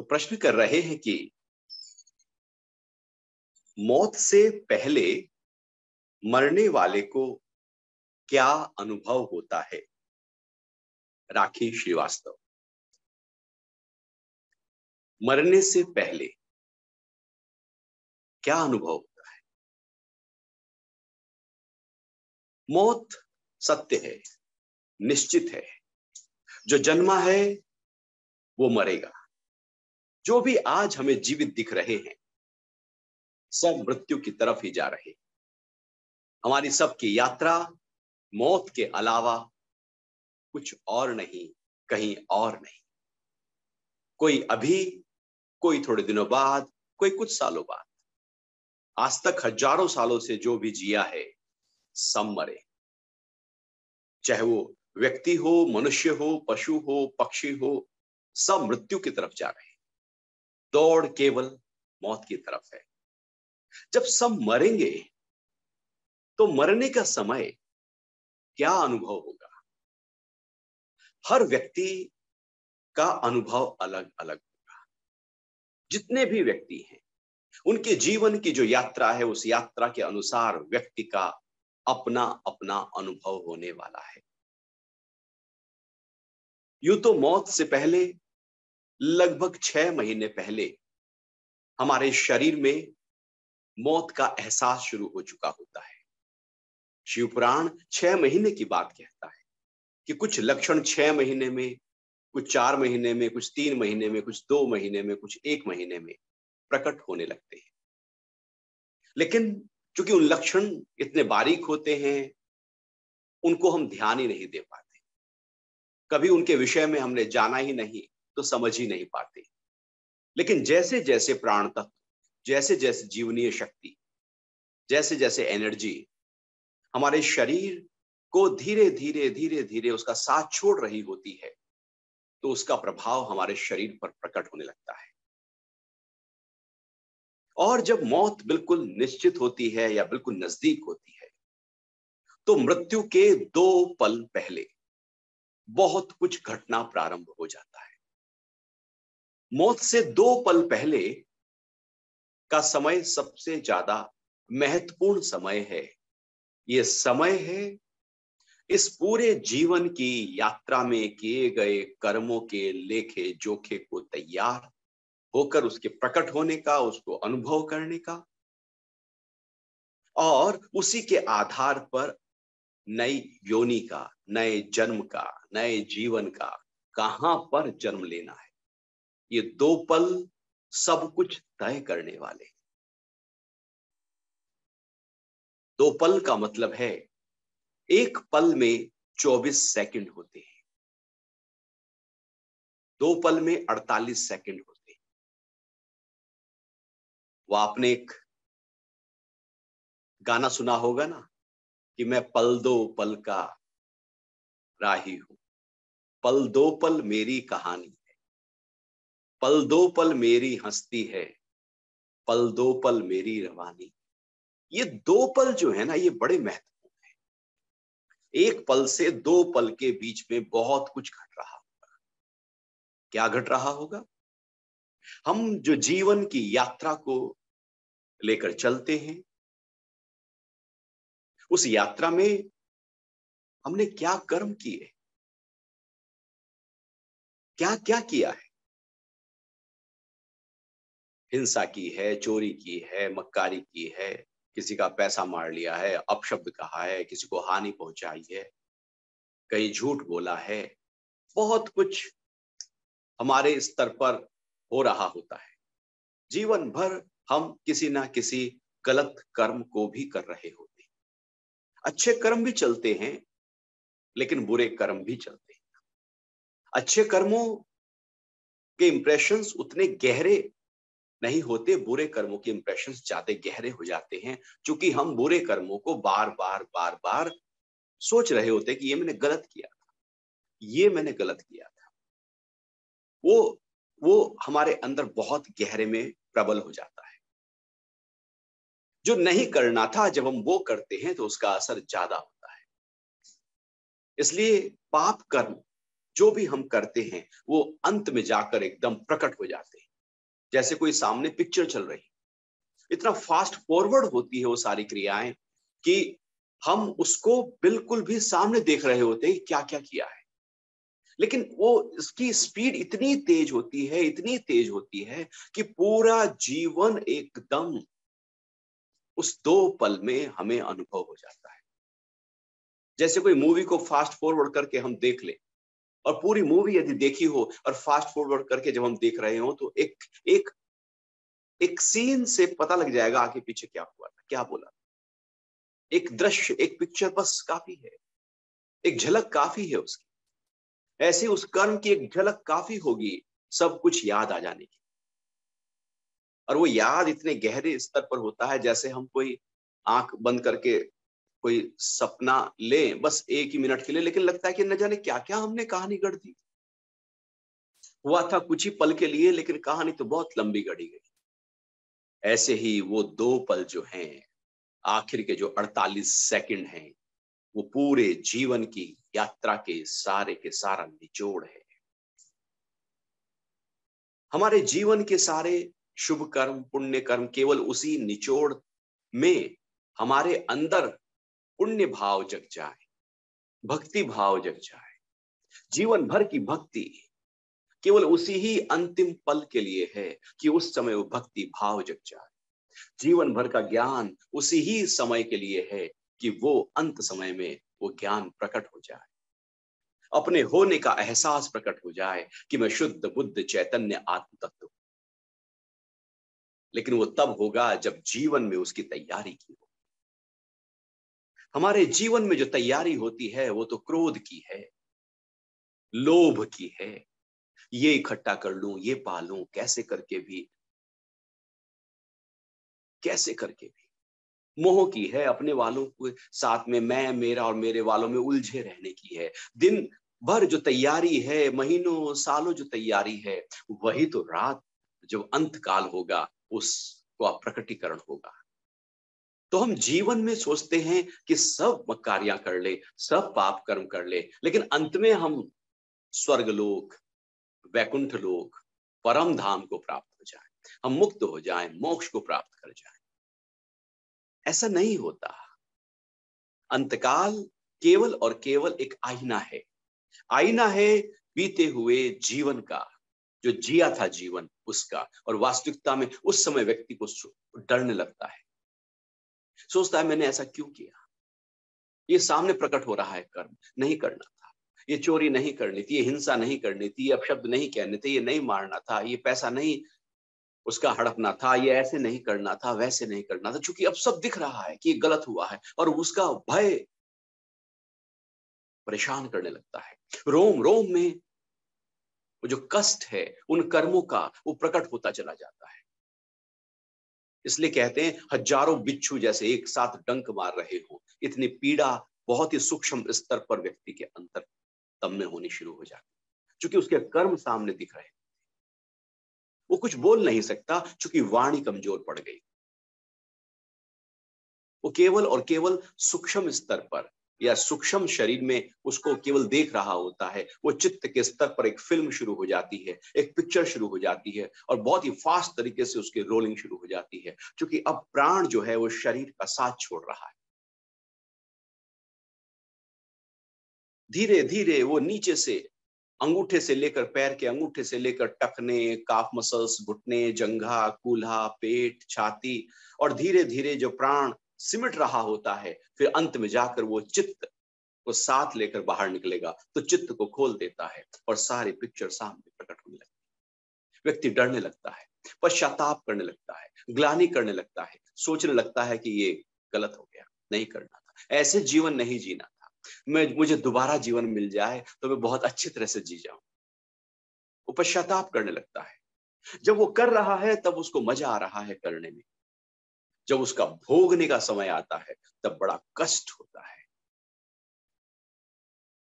प्रश्न कर रहे हैं कि मौत से पहले मरने वाले को क्या अनुभव होता है। राखी श्रीवास्तव। मरने से पहले क्या अनुभव होता है। मौत सत्य है, निश्चित है। जो जन्मा है वो मरेगा। जो भी आज हमें जीवित दिख रहे हैं सब मृत्यु की तरफ ही जा रहे हैं। हमारी सबकी यात्रा मौत के अलावा कुछ और नहीं, कहीं और नहीं। कोई अभी, कोई थोड़े दिनों बाद, कोई कुछ सालों बाद। आज तक हजारों सालों से जो भी जिया है सब मरे। चाहे वो व्यक्ति हो, मनुष्य हो, पशु हो, पक्षी हो, सब मृत्यु की तरफ जा रहे हैं। दौड़ केवल मौत की तरफ है। जब सब मरेंगे तो मरने का समय क्या अनुभव होगा। हर व्यक्ति का अनुभव अलग अलग होगा। जितने भी व्यक्ति हैं उनके जीवन की जो यात्रा है उस यात्रा के अनुसार व्यक्ति का अपना अपना अनुभव होने वाला है। यूं तो मौत से पहले लगभग 6 महीने पहले हमारे शरीर में मौत का एहसास शुरू हो चुका होता है। शिव पुराण 6 महीने की बात कहता है कि कुछ लक्षण 6 महीने में, कुछ 4 महीने में, कुछ 3 महीने में, कुछ 2 महीने में, कुछ 1 महीने में प्रकट होने लगते हैं। लेकिन चूंकि उन लक्षण इतने बारीक होते हैं उनको हम ध्यान ही नहीं दे पाते। कभी उनके विषय में हमने जाना ही नहीं तो समझ ही नहीं पाते। लेकिन जैसे जैसे प्राण तत्व, जैसे जैसे जीवनीय शक्ति, जैसे जैसे एनर्जी हमारे शरीर को धीरे धीरे धीरे धीरे उसका साथ छोड़ रही होती है तो उसका प्रभाव हमारे शरीर पर प्रकट होने लगता है। और जब मौत बिल्कुल निश्चित होती है या बिल्कुल नजदीक होती है तो मृत्यु के 2 पल पहले बहुत कुछ घटना प्रारंभ हो जाता है। मौत से 2 पल पहले का समय सबसे ज्यादा महत्वपूर्ण समय है। यह समय है इस पूरे जीवन की यात्रा में किए गए कर्मों के लेखे जोखे को तैयार होकर उसके प्रकट होने का, उसको अनुभव करने का और उसी के आधार पर नई योनि का, नए जन्म का, नए जीवन का कहां पर जन्म लेना है। ये 2 पल सब कुछ तय करने वाले। 2 पल का मतलब है एक पल में 24 सेकंड होते हैं, 2 पल में 48 सेकंड होते हैं। वो आपने एक गाना सुना होगा ना कि मैं पल दो पल का राही हूं, पल दो पल मेरी कहानी है, पल दो पल मेरी हस्ती है, पल दो पल मेरी रवानी। ये 2 पल जो है ना ये बड़े महत्वपूर्ण है। एक पल से 2 पल के बीच में बहुत कुछ घट रहा होगा। क्या घट रहा होगा। हम जो जीवन की यात्रा को लेकर चलते हैं उस यात्रा में हमने क्या कर्म किए, क्या क्या किया है। हिंसा की है, चोरी की है, मक्कारी की है, किसी का पैसा मार लिया है, अपशब्द कहा है, किसी को हानि पहुंचाई है, कहीं झूठ बोला है। बहुत कुछ हमारे स्तर पर हो रहा होता है। जीवन भर हम किसी ना किसी गलत कर्म को भी कर रहे होते हैं। अच्छे कर्म भी चलते हैं लेकिन बुरे कर्म भी चलते हैं। अच्छे कर्मों के इंप्रेशंस उतने गहरे नहीं होते, बुरे कर्मों के इंप्रेशंस ज्यादा गहरे हो जाते हैं क्योंकि हम बुरे कर्मों को बार बार बार बार सोच रहे होते हैं कि ये मैंने गलत किया था, ये मैंने गलत किया था। वो हमारे अंदर बहुत गहरे में प्रबल हो जाता है। जो नहीं करना था जब हम वो करते हैं तो उसका असर ज्यादा होता है। इसलिए पाप कर्म जो भी हम करते हैं वो अंत में जाकर एकदम प्रकट हो जाते हैं। जैसे कोई सामने पिक्चर चल रही, इतना फास्ट फॉरवर्ड होती है वो सारी क्रियाएं कि हम उसको बिल्कुल भी सामने देख रहे होते हैं क्या क्या किया है, लेकिन वो इसकी स्पीड इतनी तेज होती है, इतनी तेज होती है कि पूरा जीवन एकदम उस 2 पल में हमें अनुभव हो जाता है। जैसे कोई मूवी को फास्ट फॉरवर्ड करके हम देख ले, और पूरी मूवी यदि देखी हो और फास्ट फॉरवर्ड करके जब हम देख रहे हो तो एक एक एक सीन से पता लग जाएगा आगे पीछे क्या हुआ था, क्या बोला। एक दृश्य, एक पिक्चर बस काफी है, एक झलक काफी है उसकी। ऐसे उस कर्म की एक झलक काफी होगी सब कुछ याद आ जाने की। और वो याद इतने गहरे स्तर पर होता है जैसे हम कोई आंख बंद करके कोई सपना ले बस 1 ही मिनट के लिए, लेकिन लगता है कि न जाने क्या क्या हमने कहानी गढ़ दी। हुआ था कुछ ही पल के लिए, लेकिन कहानी तो बहुत लंबी गढ़ी गई। ऐसे ही वो 2 पल जो हैं, आखिर के जो 48 सेकंड हैं, वो पूरे जीवन की यात्रा के सारा निचोड़ है। हमारे जीवन के सारे शुभ कर्म, पुण्य कर्म केवल उसी निचोड़ में हमारे अंदर पुण्य भाव जग जाए, भक्ति भाव जग जाए। जीवन भर की भक्ति केवल उसी ही अंतिम पल के लिए है कि उस समय वो भक्ति भाव जग जाए। जीवन भर का ज्ञान उसी ही समय के लिए है कि वो अंत समय में वो ज्ञान प्रकट हो जाए, अपने होने का एहसास प्रकट हो जाए कि मैं शुद्ध बुद्ध चैतन्य आत्म तत्व। लेकिन वो तब होगा जब जीवन में उसकी तैयारी की हो। हमारे जीवन में जो तैयारी होती है वो तो क्रोध की है, लोभ की है, ये इकट्ठा कर लूं, ये पालूं, कैसे करके भी मोह की है, अपने वालों के साथ में मैं मेरा और मेरे वालों में उलझे रहने की है। दिन भर जो तैयारी है, महीनों सालों जो तैयारी है, वही तो रात जब अंत काल होगा उसका प्रकटीकरण होगा। तो हम जीवन में सोचते हैं कि सब मक्कारियां कर ले, सब पाप कर्म कर ले, लेकिन अंत में हम स्वर्ग लोक, वैकुंठ लोक, परम धाम को प्राप्त हो जाए, हम मुक्त हो जाएं, मोक्ष को प्राप्त कर जाएं। ऐसा नहीं होता। अंतकाल केवल और केवल एक आईना है, आईना है बीते हुए जीवन का, जो जिया था जीवन उसका। और वास्तविकता में उस समय व्यक्ति को डरने लगता है, सोचता है मैंने ऐसा क्यों किया, ये सामने प्रकट हो रहा है कर्म, नहीं करना था, ये चोरी नहीं करनी थी, ये हिंसा नहीं करनी थी, ये अपशब्द नहीं कहने थे, ये नहीं मारना था, ये पैसा नहीं उसका हड़पना था, ये ऐसे नहीं करना था, वैसे नहीं करना था। क्योंकि अब सब दिख रहा है कि ये गलत हुआ है और उसका भय परेशान करने लगता है। रोम रोम में वो जो कष्ट है उन कर्मों का, वो प्रकट होता चला जाता है। इसलिए कहते हैं हजारों बिच्छू जैसे एक साथ डंक मार रहे हो, इतनी पीड़ा बहुत ही सूक्ष्म स्तर पर व्यक्ति के अंतर तब में होनी शुरू हो जाती है, क्योंकि उसके कर्म सामने दिख रहे हैं। वो कुछ बोल नहीं सकता क्योंकि वाणी कमजोर पड़ गई। वो केवल और केवल सूक्ष्म स्तर पर या सूक्ष्म शरीर में उसको केवल देख रहा होता है। वो चित्त के स्तर पर एक फिल्म शुरू हो जाती है, एक पिक्चर शुरू हो जाती है और बहुत ही फास्ट तरीके से उसकी रोलिंग शुरू हो जाती है, क्योंकि अब प्राण जो है वो शरीर का साथ छोड़ रहा है। धीरे धीरे वो नीचे से, अंगूठे से लेकर, पैर के अंगूठे से लेकर टखने, काफ मसल्स, घुटने, जंघा, कूल्हा, पेट, छाती, और धीरे धीरे जो प्राण सिमट रहा होता है, फिर अंत में जाकर वो चित्त को साथ लेकर बाहर निकलेगा तो चित्त को खोल देता है और सारी पिक्चर सामने प्रकट होने लगती है। व्यक्ति डरने लगता है, पश्चाताप करने लगता है, ग्लानि करने लगता है, सोचने लगता है कि ये गलत हो गया, नहीं करना था, ऐसे जीवन नहीं जीना था, मुझे दोबारा जीवन मिल जाए तो मैं बहुत अच्छी तरह से जी जाऊं। वो पश्चाताप करने लगता है। जब वो कर रहा है तब उसको मजा आ रहा है करने में, जब उसका भोगने का समय आता है तब बड़ा कष्ट होता है।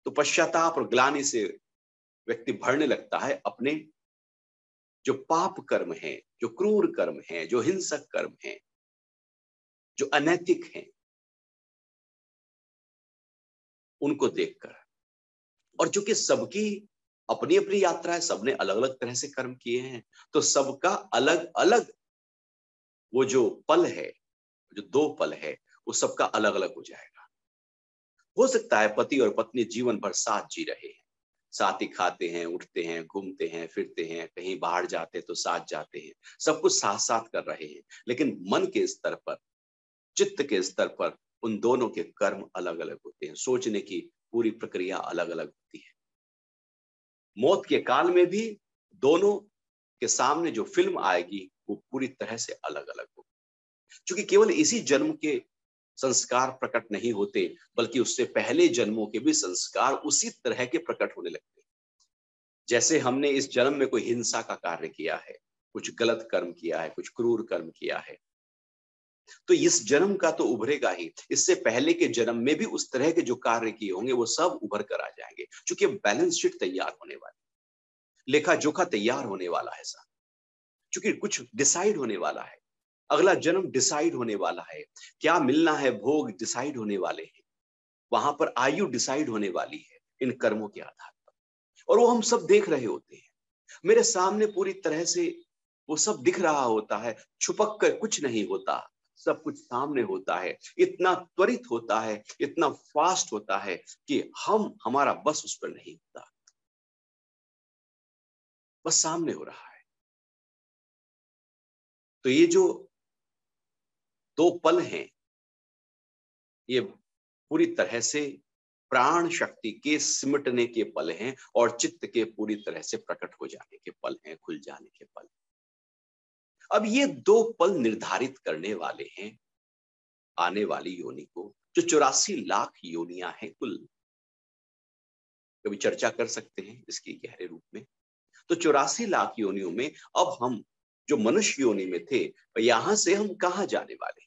तो पश्चाताप और ग्लानि से व्यक्ति भरने लगता है अपने जो पाप कर्म हैं, जो क्रूर कर्म हैं, जो हिंसक कर्म हैं, जो अनैतिक हैं, उनको देखकर। और चूंकि सबकी अपनी अपनी यात्रा है, सबने अलग अलग तरह से कर्म किए हैं, तो सबका अलग अलग वो जो पल है, जो दो पल है, वो सबका अलग अलग हो जाएगा। हो सकता है पति और पत्नी जीवन भर साथ जी रहे हैं, साथ ही खाते हैं, उठते हैं, घूमते हैं, फिरते हैं, कहीं बाहर जाते हैं तो साथ जाते हैं, सब कुछ साथ साथ कर रहे हैं, लेकिन मन के स्तर पर, चित्त के स्तर पर उन दोनों के कर्म अलग अलग होते हैं, सोचने की पूरी प्रक्रिया अलग अलग होती है। मौत के काल में भी दोनों के सामने जो फिल्म आएगी वो पूरी तरह से अलग अलग होगी, क्योंकि केवल इसी जन्म के संस्कार प्रकट नहीं होते, बल्कि उससे पहले जन्मों के भी संस्कार उसी तरह के प्रकट होने लगते हैं। जैसे हमने इस जन्म में कोई हिंसा का कार्य किया है, कुछ गलत कर्म किया है, कुछ क्रूर कर्म किया है, तो इस जन्म का तो उभरेगा ही, इससे पहले के जन्म में भी उस तरह के जो कार्य किए होंगे वो सब उभर कर आ जाएंगे, क्योंकि बैलेंस शीट तैयार होने वाली, लेखा जोखा तैयार होने वाला है साहब, क्योंकि कुछ डिसाइड होने वाला है, अगला जन्म डिसाइड होने वाला है, क्या मिलना है भोग डिसाइड होने वाले हैं, वहां पर आयु डिसाइड होने वाली है इन कर्मों के आधार पर, और वो हम सब देख रहे होते हैं। मेरे सामने पूरी तरह से वो सब दिख रहा होता है, छुपक कर कुछ नहीं होता, सब कुछ सामने होता है, इतना त्वरित होता है, इतना फास्ट होता है कि हमारा बस उस पर नहीं होता, बस सामने हो रहा है। तो ये जो दो पल हैं, ये पूरी तरह से प्राण शक्ति के सिमटने के पल हैं और चित्त के पूरी तरह से प्रकट हो जाने के पल हैं, खुल जाने के पल। अब ये दो पल निर्धारित करने वाले हैं आने वाली योनि को, जो 84 लाख योनियां हैं कुल। कभी चर्चा कर सकते हैं इसकी गहरे रूप में। तो 84 लाख योनियों में अब हम जो मनुष्य योनि में थे, यहां से हम कहां जाने वाले?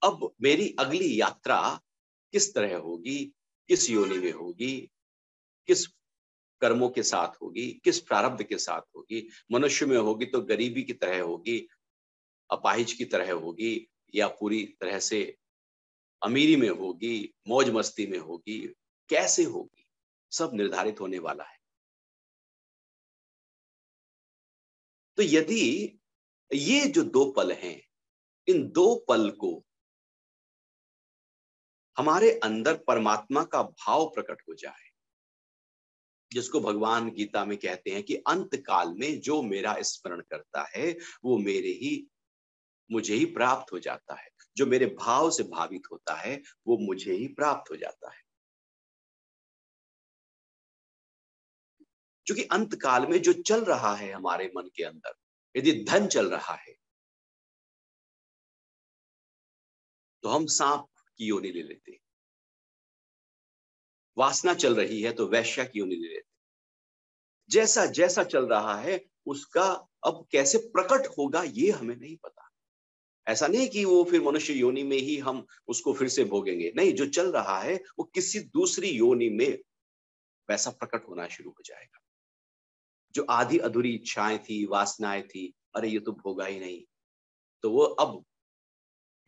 अब मेरी अगली यात्रा किस तरह होगी, किस योनि में होगी, किस कर्मों के साथ होगी, किस प्रारब्ध के साथ होगी? मनुष्य में होगी तो गरीबी की तरह होगी, अपाहिज की तरह होगी, या पूरी तरह से अमीरी में होगी, मौज मस्ती में होगी, कैसे होगी? सब निर्धारित होने वाला है। तो यदि ये जो दो पल हैं, इन दो पल को हमारे अंदर परमात्मा का भाव प्रकट हो जाए, जिसको भगवान गीता में कहते हैं कि अंत काल में जो मेरा स्मरण करता है वो मुझे ही प्राप्त हो जाता है, जो मेरे भाव से भावित होता है वो मुझे ही प्राप्त हो जाता है। क्योंकि अंत काल में जो चल रहा है हमारे मन के अंदर, यदि धन चल रहा है तो हम सांप की योनि ले लेते हैं, वासना चल रही है तो वैश्या की योनि ले लेते हैं। जैसा जैसा चल रहा है उसका अब कैसे प्रकट होगा ये हमें नहीं पता। ऐसा नहीं कि वो फिर मनुष्य योनि में ही हम उसको फिर से भोगेंगे, नहीं, जो चल रहा है वो किसी दूसरी योनि में वैसा प्रकट होना शुरू हो जाएगा। जो आधी अधूरी इच्छाएं थी, वासनाएं थी, अरे ये तो भोगा ही नहीं, तो वो अब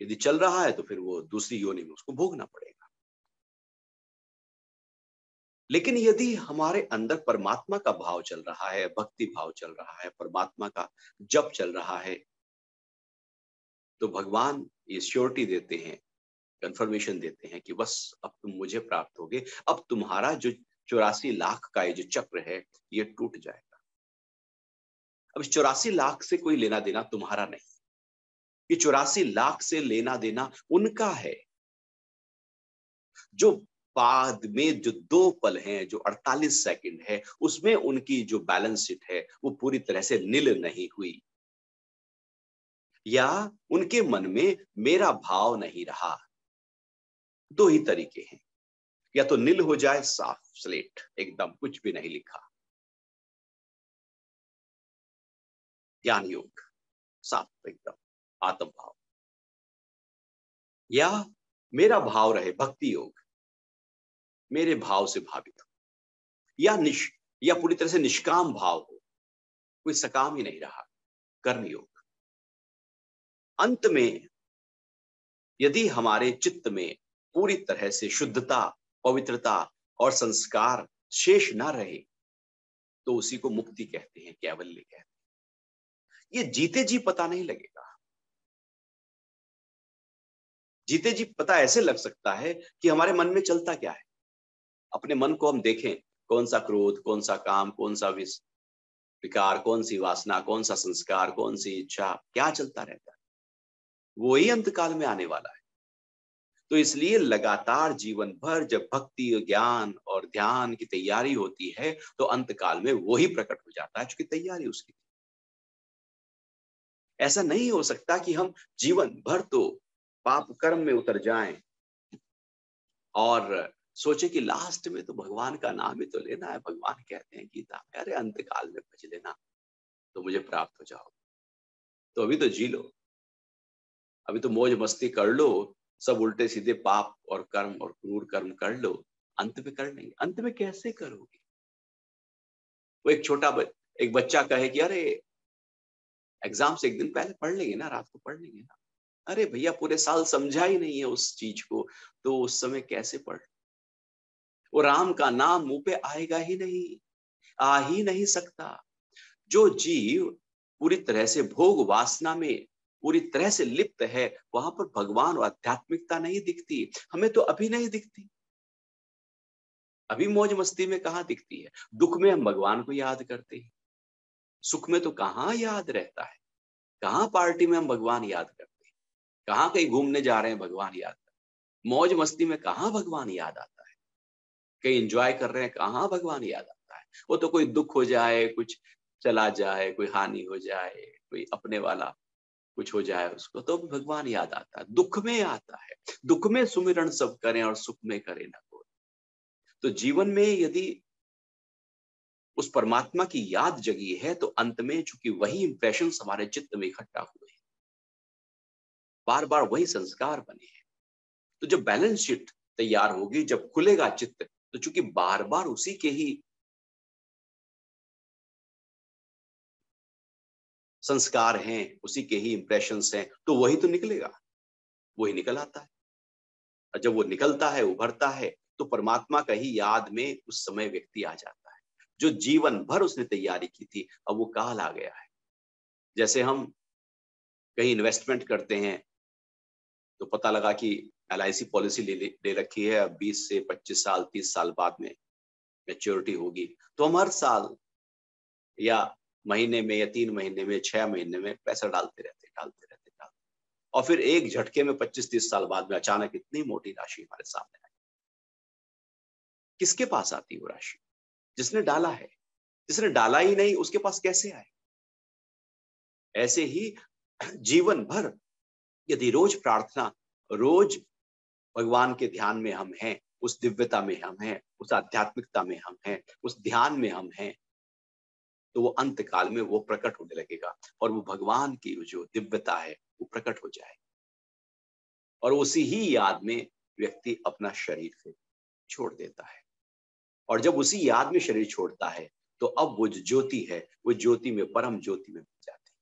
यदि चल रहा है तो फिर वो दूसरी योनि में उसको भोगना पड़ेगा। लेकिन यदि हमारे अंदर परमात्मा का भाव चल रहा है, भक्ति भाव चल रहा है, परमात्मा का जप चल रहा है, तो भगवान ये श्योरिटी देते हैं, कंफर्मेशन देते हैं कि बस अब तुम मुझे प्राप्त होगे, अब तुम्हारा जो 84 लाख का ये जो चक्र है ये टूट जाएगा। अब इस 84 लाख से कोई लेना देना तुम्हारा नहीं, ये 84 लाख से लेना देना उनका है, जो बाद में जो दो पल हैं, जो 48 सेकंड है, उसमें उनकी जो बैलेंस शीट है वो पूरी तरह से नील नहीं हुई, या उनके मन में मेरा भाव नहीं रहा। दो ही तरीके हैं, या तो नील हो जाए, साफ स्लेट, एकदम कुछ भी नहीं लिखा, ज्ञान योग, साफ एकदम आत्म भाव, या मेरा भाव रहे भक्ति योग, मेरे भाव से भावित हो, या पूरी तरह से निष्काम भाव हो, कोई सकाम ही नहीं रहा, कर्म योग। अंत में यदि हमारे चित्त में पूरी तरह से शुद्धता, पवित्रता और संस्कार शेष ना रहे तो उसी को मुक्ति कहते हैं, कैवल्य कहते हैं। ये जीते जी पता नहीं लगेगा। जीते जी पता ऐसे लग सकता है कि हमारे मन में चलता क्या है। अपने मन को हम देखें, कौन सा क्रोध, कौन सा काम, कौन सा विकार, कौन सी वासना, कौन सा संस्कार, कौन सी इच्छा, क्या चलता रहता है, वो ही अंतकाल में आने वाला है। तो इसलिए लगातार जीवन भर जब भक्ति, ज्ञान और ध्यान की तैयारी होती है तो अंतकाल में वो ही प्रकट हो जाता है, क्योंकि तैयारी उसकी। ऐसा नहीं हो सकता कि हम जीवन भर तो पाप कर्म में उतर जाएं और सोचे कि लास्ट में तो भगवान का नाम ही तो लेना है। भगवान कहते हैं गीता में, अरे अंतकाल में भज लेना तो मुझे प्राप्त हो जाओ। तो अभी तो जी लो, अभी तो मौज मस्ती कर लो, सब उल्टे सीधे पाप और कर्म और क्रूर कर्म कर लो, अंत में कर लेंगे। अंत में कैसे करोगे? वो एक एक बच्चा कहे कि अरे एग्जाम से एक दिन पहले पढ़ लेंगे ना, रात को पढ़ लेंगे ना। अरे भैया पूरे साल समझा ही नहीं है उस चीज को, तो उस समय कैसे पढ़? वो राम का नाम मुंह पे आएगा ही नहीं, आ ही नहीं सकता। जो जीव पूरी तरह से भोग वासना में पूरी तरह से लिप्त है, वहां पर भगवान और आध्यात्मिकता नहीं दिखती। हमें तो अभी नहीं दिखती, अभी मौज मस्ती में कहाँ दिखती है। दुख में हम भगवान को याद करते हैं, सुख में तो कहाँ याद रहता है। कहाँ पार्टी में हम भगवान याद करते हैं, कहाँ कहीं घूमने जा रहे हैं भगवान याद करते हैं, मौज मस्ती में कहाँ भगवान याद आता है, कहीं एंजॉय कर रहे हैं कहाँ भगवान याद आता है। वो तो कोई दुख हो जाए, कुछ चला जाए, कोई हानि हो जाए, कोई अपने वाला कुछ हो जाए उसको, तो भगवान याद आता है। दुख में आता है, दुख में सुमिरन सब करें और सुख में करें ना कोई। तो जीवन में यदि उस परमात्मा की याद जगी है तो अंत में चूंकि वही इंप्रेशन हमारे चित्त में इकट्ठा हुए, बार बार वही संस्कार बने हैं, तो जब बैलेंस शीट तैयार होगी, जब खुलेगा चित्त, तो चूंकि बार बार उसी के ही संस्कार हैं, उसी के ही इंप्रेशंस हैं, तो वही तो निकलेगा, वही निकल आता है। और जब वो निकलता है, उभरता है, तो परमात्मा का ही याद में उस समय व्यक्ति आ जाता है। जो जीवन भर उसने तैयारी की थी, अब वो काल आ गया है। जैसे हम कहीं इन्वेस्टमेंट करते हैं तो पता लगा कि LIC पॉलिसी ले रखी है, अब 20 से 25 साल 30 साल बाद में मैच्योरिटी होगी, तो हम हर साल या महीने में या 3 महीने में 6 महीने में पैसा डालते और फिर एक झटके में 25-30 साल बाद में अचानक इतनी मोटी राशि हमारे सामने आई। किसके पास आती है वो राशि? जिसने डाला है। जिसने डाला ही नहीं उसके पास कैसे आए? ऐसे ही जीवन भर यदि रोज प्रार्थना, रोज भगवान के ध्यान में हम हैं, उस दिव्यता में हम हैं, उस आध्यात्मिकता में हम हैं, उस ध्यान में हम हैं, तो वो अंत काल में वो प्रकट होने लगेगा और वो भगवान की जो दिव्यता है वो प्रकट हो जाए और उसी ही याद में व्यक्ति अपना शरीर से छोड़ देता है। और जब उसी याद में शरीर छोड़ता है तो अब वो जो ज्योति है वो ज्योति में, परम ज्योति में बन जाती है।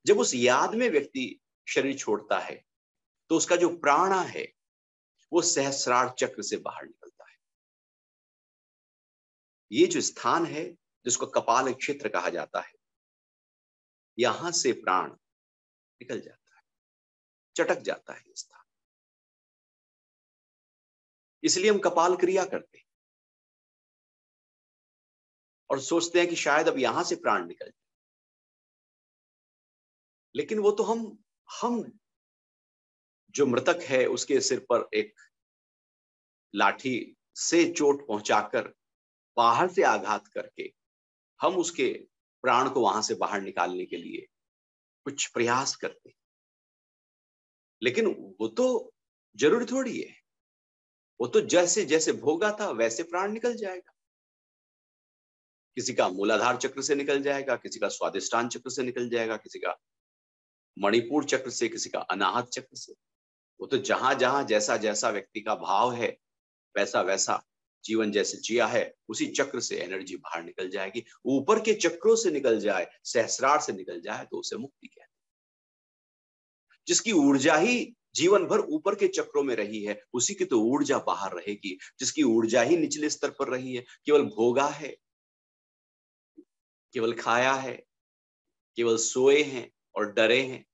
जब उस याद में व्यक्ति शरीर छोड़ता है तो उसका जो प्राणा है वो सहस्रार चक्र से बाहर निकलता है। ये जो स्थान है जिसको कपाल क्षेत्र कहा जाता है, यहां से प्राण निकल जाता है, चटक जाता है स्थान। इसलिए हम कपाल क्रिया करते हैं और सोचते हैं कि शायद अब यहां से प्राण निकल जाए, लेकिन वो तो हम जो मृतक है उसके सिर पर एक लाठी से चोट पहुंचाकर बाहर से आघात करके हम उसके प्राण को वहां से बाहर निकालने के लिए कुछ प्रयास करते हैं, लेकिन वो तो जरूरी थोड़ी है। वो तो जैसे जैसे भोगा था वैसे प्राण निकल जाएगा। किसी का मूलाधार चक्र से निकल जाएगा, किसी का स्वादिष्टान चक्र से निकल जाएगा, किसी का मणिपुर चक्र से, किसी का अनाहत चक्र से। वो तो जहां जहां जैसा जैसा व्यक्ति का भाव है वैसा वैसा जीवन जैसे जिया है उसी चक्र से एनर्जी बाहर निकल जाएगी। ऊपर के चक्रों से निकल जाए, सहस्रार से निकल जाए तो उसे मुक्ति कहते हैं। जिसकी ऊर्जा ही जीवन भर ऊपर के चक्रों में रही है, उसी की तो ऊर्जा बाहर रहेगी। जिसकी ऊर्जा ही निचले स्तर पर रही है, केवल भोगा है, केवल खाया है, केवल सोए हैं और डरे हैं,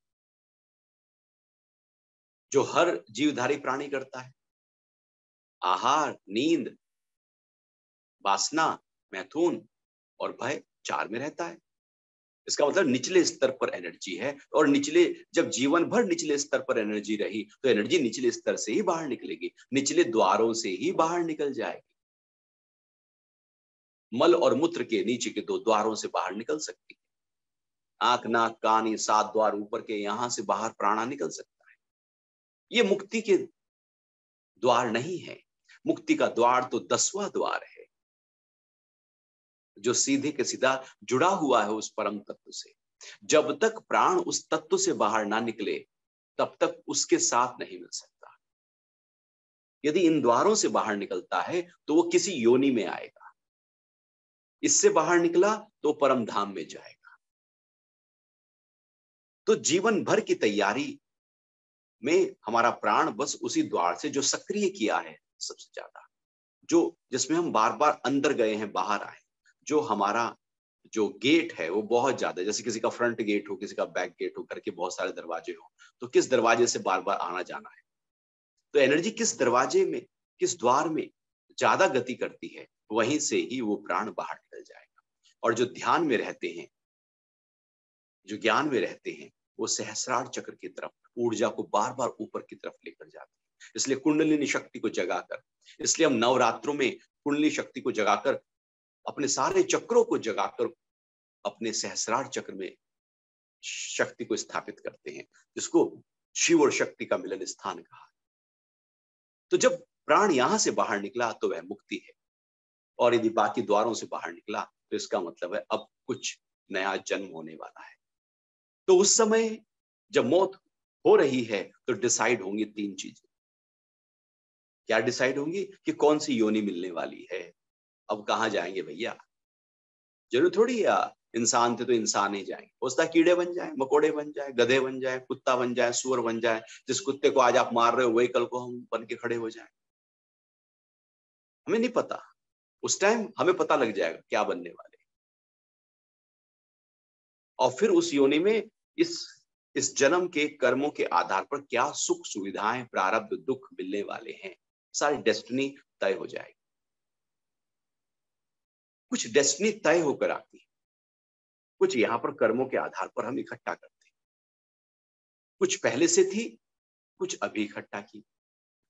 जो हर जीवधारी प्राणी करता है। आहार, नींद, वासना, मैथुन और भय 4 में रहता है। इसका मतलब निचले स्तर पर एनर्जी है, और निचले, जब जीवन भर निचले स्तर पर एनर्जी रही तो एनर्जी निचले स्तर से ही बाहर निकलेगी, निचले द्वारों से ही बाहर निकल जाएगी। मल और मूत्र के नीचे के 2 द्वारों से बाहर निकल सकती है। आंख, नाक, कान, ये 7 द्वार ऊपर के, यहां से बाहर प्राणा निकल सकता है। ये मुक्ति के द्वार नहीं है। मुक्ति का द्वार तो 10वां द्वार है, जो सीधे के सीधा जुड़ा हुआ है उस परम तत्व से। जब तक प्राण उस तत्व से बाहर ना निकले, तब तक उसके साथ नहीं मिल सकता। यदि इन द्वारों से बाहर निकलता है तो वो किसी योनि में आएगा, इससे बाहर निकला तो परम धाम में जाएगा। तो जीवन भर की तैयारी में हमारा प्राण बस उसी द्वार से, जो सक्रिय किया है सबसे ज्यादा, जो जिसमें हम बार बार अंदर गए हैं, बाहर आए, जो हमारा जो गेट है वो बहुत ज्यादा, जैसे किसी का फ्रंट गेट हो, किसी का बैक गेट हो, घर के बहुत सारे दरवाजे हो, तो किस दरवाजे से बार बार आना जाना है। तो एनर्जी किस दरवाजे में, किस द्वार में ज्यादा गति करती है, वहीं से ही वो प्राण बाहर निकल जाएगा। और जो ध्यान में रहते हैं, जो ज्ञान में रहते हैं, वो सहस्रार चक्र की तरफ ऊर्जा को बार बार ऊपर की तरफ लेकर जाते हैं। इसलिए कुंडलिनी शक्ति को जगाकर, इसलिए हम नवरात्रों में कुंडली शक्ति को जगाकर, अपने सारे चक्रों को जगाकर अपने सहस्रार चक्र में शक्ति को स्थापित करते हैं, जिसको शिव और शक्ति का मिलन स्थान कहा। तो जब प्राण यहां से बाहर निकला तो वह मुक्ति है, और यदि बाकी द्वारों से बाहर निकला तो इसका मतलब है अब कुछ नया जन्म होने वाला है। तो उस समय जब मौत हो रही है तो डिसाइड होंगी 3 चीजें। क्या डिसाइड होंगी? कि कौन सी योनि मिलने वाली है, अब कहां जाएंगे भैया। जरूर थोड़ी इंसान थे तो इंसान ही जाएंगे, हो सकता है कीड़े बन जाए, मकोड़े बन जाए, गधे बन जाए, कुत्ता बन जाए, सुअर बन जाए। जिस कुत्ते को आज आप मार रहे हो वही कल को हम बन के खड़े हो जाए, हमें नहीं पता। उस टाइम हमें पता लग जाएगा क्या बनने वाले, और फिर उस योनि में इस जन्म के कर्मों के आधार पर क्या सुख सुविधाएं, प्रारब्ध, दुख मिलने वाले हैं, सारी डेस्टिनी तय हो जाएगी। कुछ डेस्टिनी तय होकर आती है, कुछ यहां पर कर्मों के आधार पर हम इकट्ठा करते हैं। कुछ पहले से थी, कुछ अभी इकट्ठा की,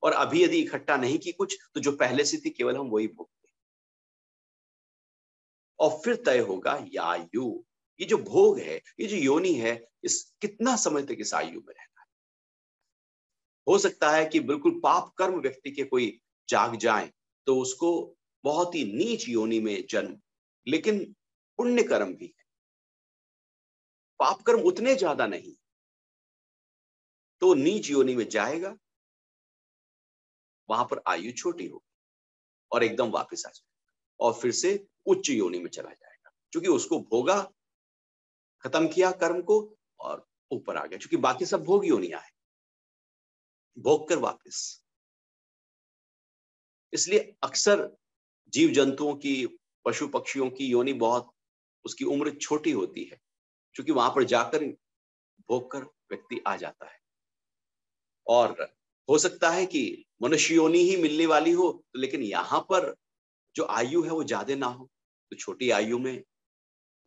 और अभी यदि इकट्ठा नहीं की कुछ, तो जो पहले से थी केवल हम वही भोगते हैं। और फिर तय होगा ये आयु, ये जो भोग है, ये जो योनि है, इस कितना समय तक इस आयु में रहना है। हो सकता है कि बिल्कुल पाप कर्म व्यक्ति के कोई जाग जाए तो उसको बहुत ही नीच योनि में जन्म, लेकिन पुण्य कर्म भी है, पाप कर्म उतने ज्यादा नहीं, तो नीच योनि में जाएगा, वहां पर आयु छोटी होगी और एकदम वापस आ जाएगा, और फिर से उच्च योनि में चला जाएगा, क्योंकि उसको भोगा, खत्म किया कर्म को और ऊपर आ गया। क्योंकि बाकी सब भोग योनियां है, भोग कर वापस। इसलिए अक्सर जीव जंतुओं की, पशु पक्षियों की योनि बहुत, उसकी उम्र छोटी होती है, क्योंकि वहां पर जाकर भोग कर व्यक्ति आ जाता है। और हो सकता है कि मनुष्य योनि ही मिलने वाली हो, तो लेकिन यहाँ पर जो आयु है वो ज्यादा ना हो, तो छोटी आयु में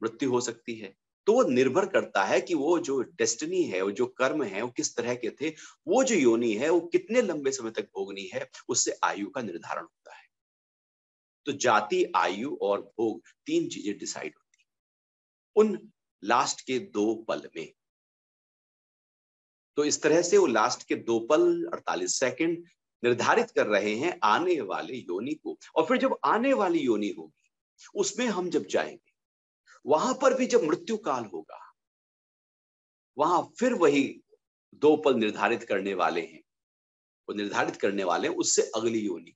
मृत्यु हो सकती है। तो वो निर्भर करता है कि वो जो डेस्टिनी है, वो जो कर्म है, वो किस तरह के थे, वो जो योनि है वो कितने लंबे समय तक भोगनी है, उससे आयु का निर्धारण होता है। तो जाति, आयु और भोग, 3 चीजें डिसाइड होती हैं उन लास्ट के 2 पल में। तो इस तरह से वो लास्ट के 2 पल 48 सेकंड निर्धारित कर रहे हैं आने वाले योनि को। और फिर जब आने वाली योनि होगी, उसमें हम जब जाएंगे, वहां पर भी जब मृत्यु काल होगा, वहां फिर वही 2 पल निर्धारित करने वाले हैं, वो निर्धारित करने वाले हैं उससे अगली योनि।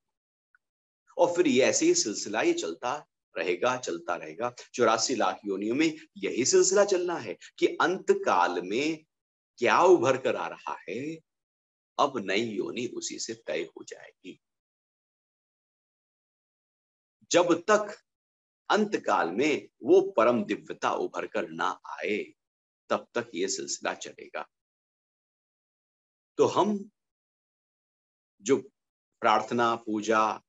और फिर ये ऐसे ही सिलसिला ये चलता रहेगा 84 लाख योनियों में। यही सिलसिला चलना है कि अंत काल में क्या उभर कर आ रहा है, अब नई योनि उसी से तय हो जाएगी। जब तक अंत काल में वो परम दिव्यता उभर कर ना आए, तब तक ये सिलसिला चलेगा। तो हम जो प्रार्थना, पूजा,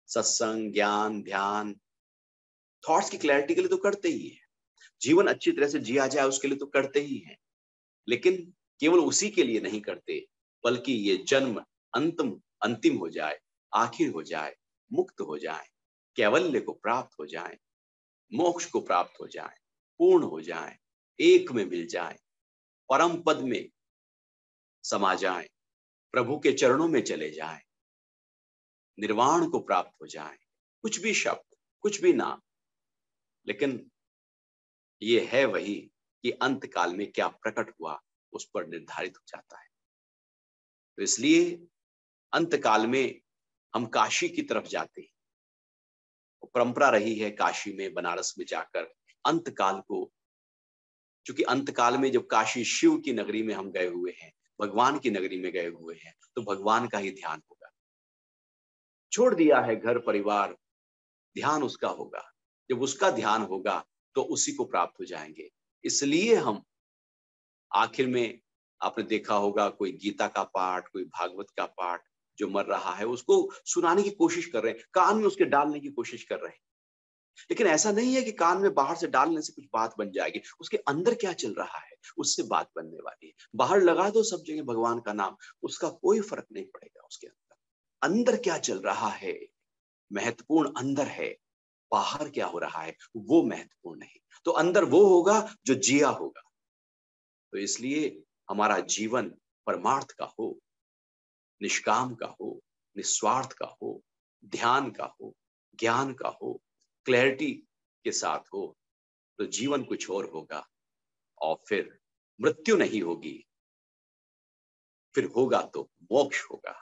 सत्संग, ज्ञान, ध्यान, थॉट्स की क्लैरिटी के लिए तो करते ही है, जीवन अच्छी तरह से जिया जाए उसके लिए तो करते ही हैं, लेकिन केवल उसी के लिए नहीं करते, बल्कि ये जन्म अंतिम हो जाए, आखिर हो जाए, मुक्त हो जाए, कैवल्य को प्राप्त हो जाए, मोक्ष को प्राप्त हो जाए, पूर्ण हो जाए, एक में मिल जाए, परम पद में समा जाए, प्रभु के चरणों में चले जाए, निर्वाण को प्राप्त हो जाए। कुछ भी शब्द, कुछ भी नाम, लेकिन ये है वही कि अंत काल में क्या प्रकट हुआ उस पर निर्धारित हो जाता है। तो इसलिए अंत काल में हम काशी की तरफ जाते हैं। परंपरा रही है काशी में, बनारस में जाकर अंत काल को, क्योंकि अंत काल में जब काशी शिव की नगरी में हम गए हुए हैं, भगवान की नगरी में गए हुए हैं, तो भगवान का ही ध्यान होगा। छोड़ दिया है घर परिवार, ध्यान उसका होगा। जब उसका ध्यान होगा तो उसी को प्राप्त हो जाएंगे। इसलिए हम आखिर में, आपने देखा होगा कोई गीता का पाठ, कोई भागवत का पाठ जो मर रहा है उसको सुनाने की कोशिश कर रहे हैं, कान में उसके डालने की कोशिश कर रहे हैं। लेकिन ऐसा नहीं है कि कान में बाहर से डालने से कुछ बात बन जाएगी, उसके अंदर क्या चल रहा है उससे बात बनने वाली है। बाहर लगा दो सब जगह भगवान का नाम, उसका कोई फर्क नहीं पड़ेगा। उसके अंदर अंदर क्या चल रहा है महत्वपूर्ण अंदर है, बाहर क्या हो रहा है वो महत्वपूर्ण नहीं। तो अंदर वो होगा जो जिया होगा। तो इसलिए हमारा जीवन परमार्थ का हो, निष्काम का हो, निस्वार्थ का हो, ध्यान का हो, ज्ञान का हो, क्लैरिटी के साथ हो, तो जीवन कुछ और होगा। और फिर मृत्यु नहीं होगी, फिर होगा तो मोक्ष होगा।